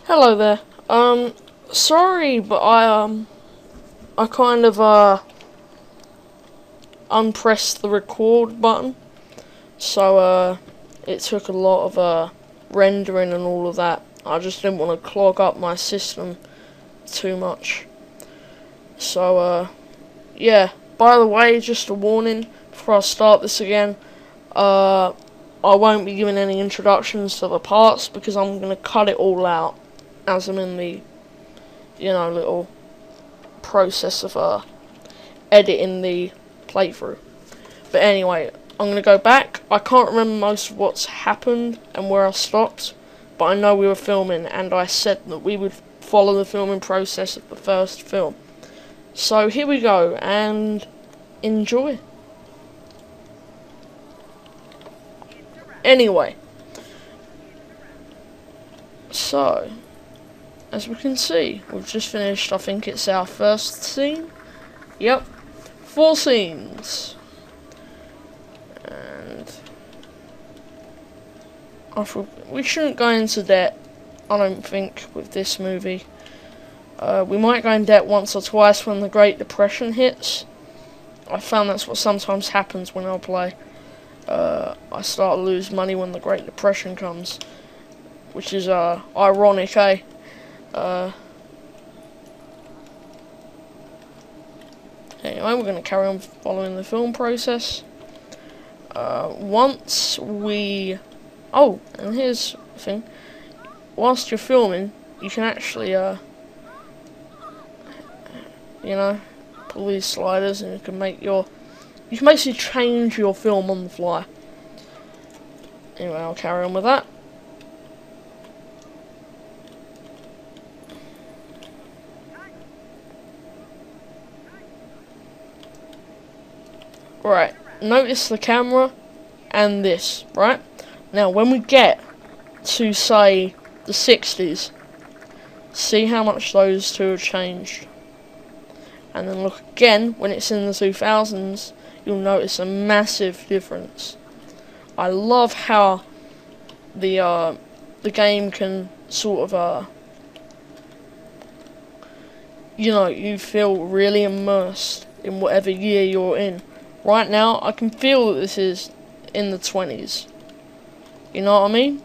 Hello there. Sorry, but I kind of unpressed the record button, so it took a lot of rendering and all of that. I just didn't want to clog up my system too much. So yeah. By the way, just a warning before I start this again. I won't be giving any introductions to the parts because I'm gonna cut it all out as I'm in the, little process of editing the playthrough. But anyway, I'm gonna go back. I can't remember most of what's happened and where I stopped, but I know we were filming, and I said that we would follow the filming process of the first film. So here we go, and enjoy. Anyway, so as we can see, we've just finished, I think it's our first scene. Yep, 4 scenes. And we shouldn't go into debt, I don't think, with this movie. We might go in debt once or twice when the Great Depression hits. I found that's what sometimes happens when I play. I start to lose money when the Great Depression comes, which is ironic, eh? Anyway, we're going to carry on following the film process. Once we... Oh, and here's the thing. Whilst you're filming, you can actually, pull these sliders, and you can basically change your film on the fly. Anyway, I'll carry on with that. Right, notice the camera and this, right? Now, when we get to, say, the 60s, see how much those two have changed. And then look again, when it's in the 2000s, you'll notice a massive difference. I love how the game can sort of, you feel really immersed in whatever year you're in. Right now, I can feel that this is in the 20s. You know what I mean?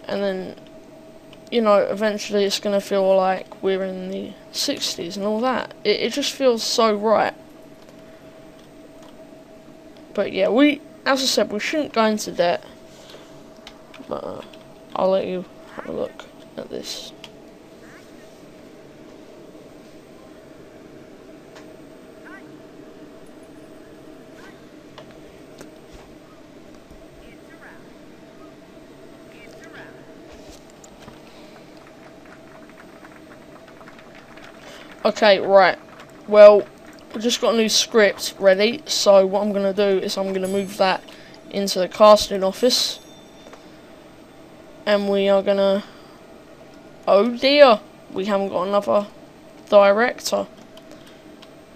And then, eventually it's going to feel like we're in the 60s and all that. It just feels so right. But yeah, as I said, we shouldn't go into debt. But I'll let you have a look at this. Okay, right. Well, we've just got a new script ready, so what I'm going to do is I'm going to move that into the casting office. And we are going to... Oh dear, we haven't got another director.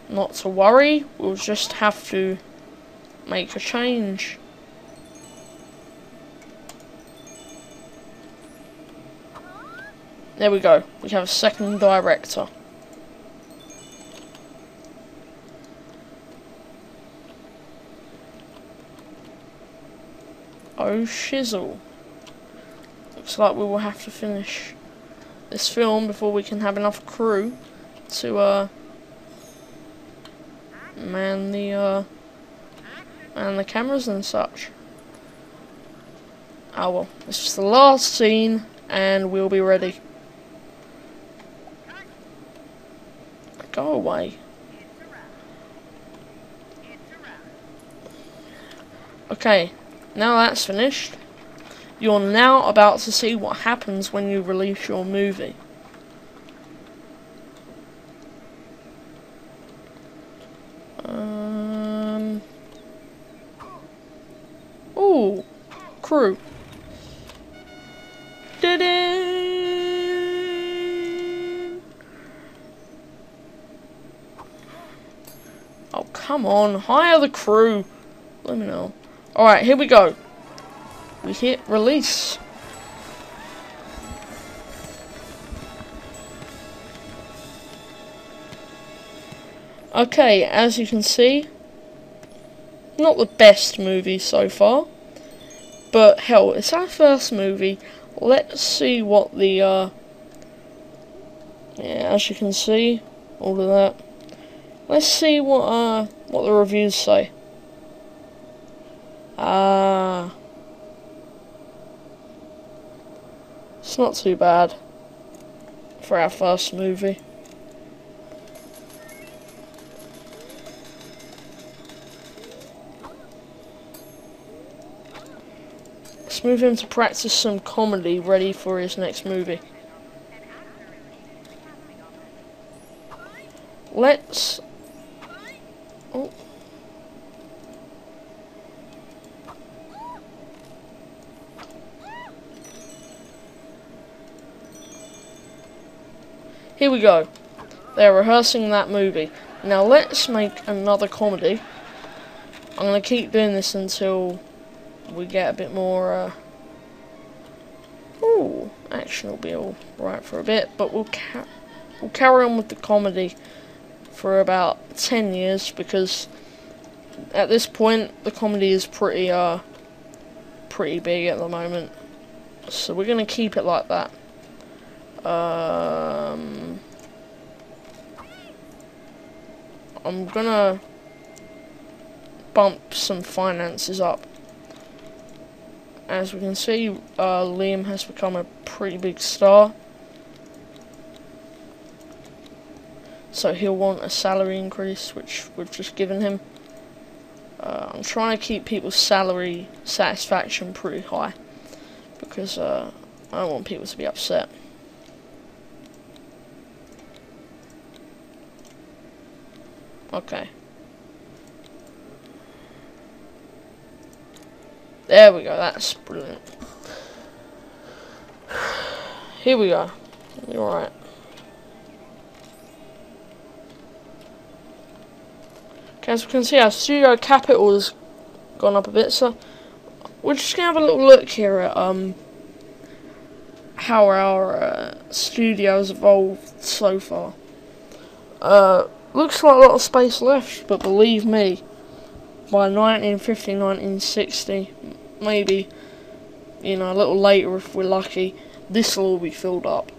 Not to worry, we'll just have to make a change. There we go, we have a second director. Oh shizzle. Looks like we will have to finish this film before we can have enough crew to man the cameras and such. Oh well, this is the last scene and we'll be ready. Go away. Okay. Now that's finished, you're now about to see what happens when you release your movie. Ooh, crew. Oh, come on, hire the crew. Let me know. Alright, here we go. We hit release. Okay, as you can see, not the best movie so far, but hell, it's our first movie. Let's see what the, yeah, as you can see, all of that. Let's see what the reviews say. It's not too bad for our first movie. Let's move him to practice some comedy, ready for his next movie. Let's... Oh. Here we go. They're rehearsing that movie. Now let's make another comedy. I'm going to keep doing this until we get a bit more... Ooh, action will be alright for a bit, but we'll carry on with the comedy for about 10 years, because at this point the comedy is pretty big at the moment. So we're going to keep it like that. I'm gonna bump some finances up. As we can see, Liam has become a pretty big star, so he'll want a salary increase, which we've just given him. I'm trying to keep people's salary satisfaction pretty high, because I don't want people to be upset. Okay. There we go, that's brilliant. Here we go. You're right. Okay, as we can see, our studio capital has gone up a bit, so we're just gonna have a little look here at how our studio has evolved so far. Looks like a lot of space left, but believe me, by 1950, 1960, maybe, you know, a little later if we're lucky, this will all be filled up,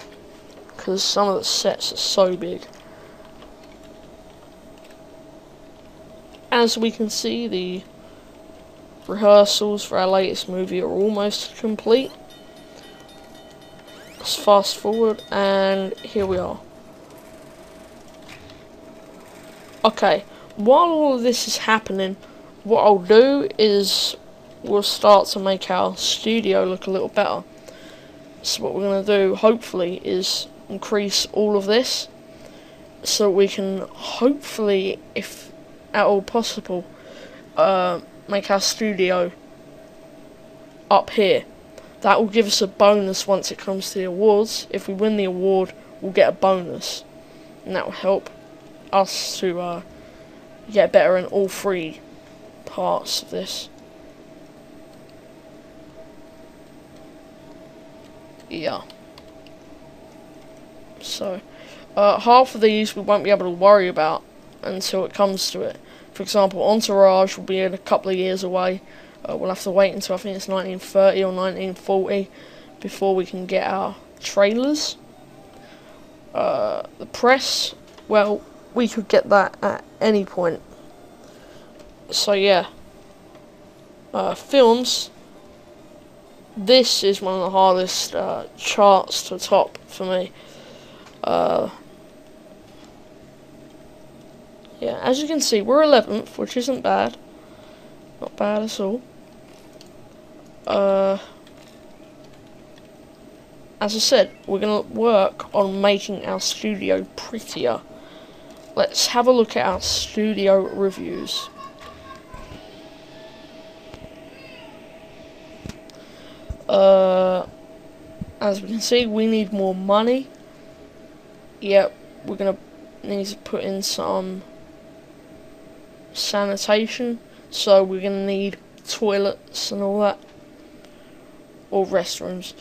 because some of the sets are so big. As we can see, the rehearsals for our latest movie are almost complete. Let's fast forward, and here we are. Okay, while all of this is happening, what I'll do is we'll start to make our studio look a little better. So what we're going to do, hopefully, is increase all of this, so we can hopefully, if at all possible, make our studio up here. That will give us a bonus once it comes to the awards. If we win the award, we'll get a bonus, and that will help us to get better in all three parts of this. Yeah. So, half of these we won't be able to worry about until it comes to it. For example, Entourage will be in a couple of years away. We'll have to wait until I think it's 1930 or 1940 before we can get our trailers. The press, well, we could get that at any point. So yeah. Films. This is one of the hardest charts to top for me. Yeah, as you can see, we're 11th, which isn't bad. Not bad at all. As I said, we're going to work on making our studio prettier. Let's have a look at our studio reviews. As we can see, we need more money. Yep, we're going to need to put in some sanitation. So we're going to need toilets and all that. Or restrooms.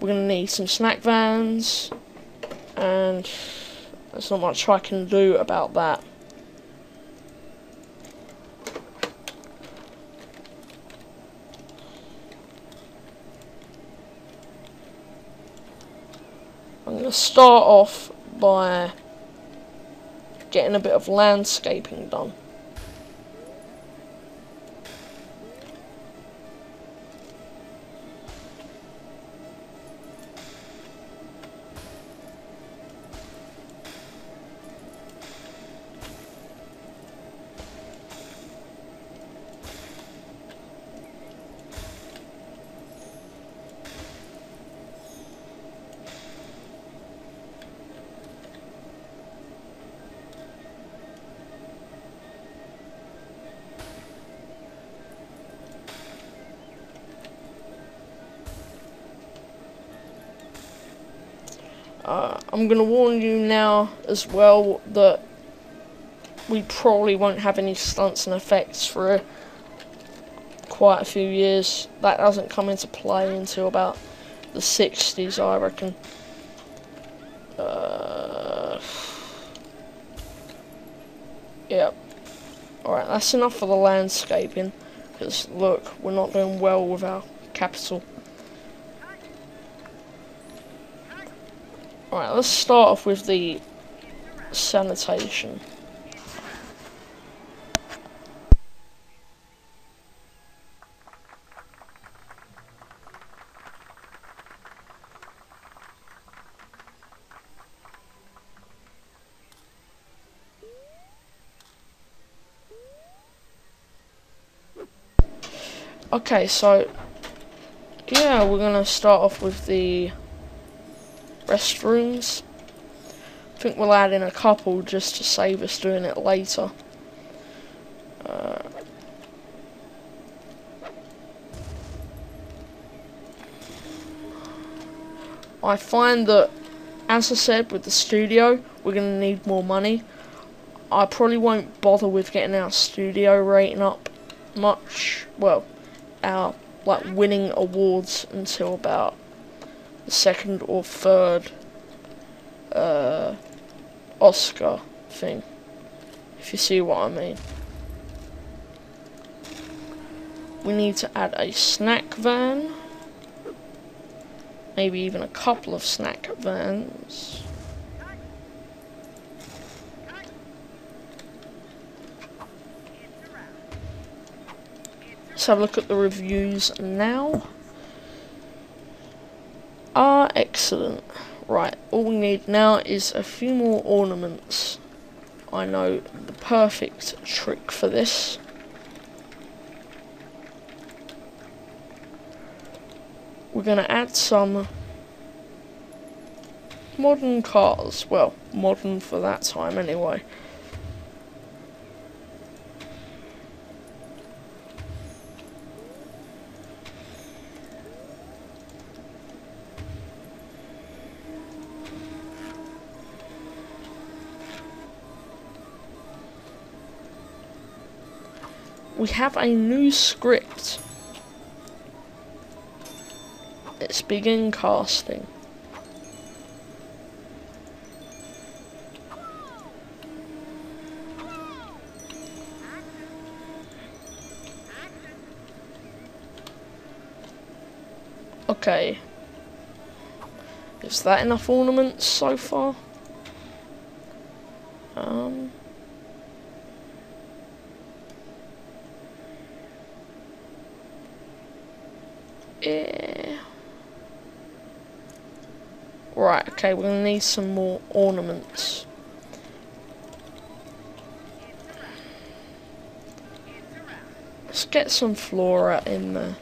We're going to need some snack vans. And there's not much I can do about that. going to start off by getting a bit of landscaping done. I'm going to warn you now as well that we probably won't have any stunts and effects for quite a few years. That doesn't come into play until about the 60s, I reckon. Yep. Alright, that's enough for the landscaping, because look, we're not doing well with our capital. Alright, let's start off with the sanitation. Okay, so yeah, we're gonna start off with the restrooms. I think we'll add in a couple just to save us doing it later. I find that, as I said, with the studio, we're gonna need more money. I probably won't bother with getting our studio rating up much. Well, our winning awards until about the second or third Oscar thing, if you see what I mean. We need to add a snack van, maybe even a couple of snack vans. Let's have a look at the reviews now. Excellent. Right, all we need now is a few more ornaments. I know the perfect trick for this. We're going to add some modern cars. Well, modern for that time anyway. We have a new script. Let's begin casting. Okay. Is that enough ornaments so far? Yeah. Right, okay, we're gonna need some more ornaments. Let's get some flora in there.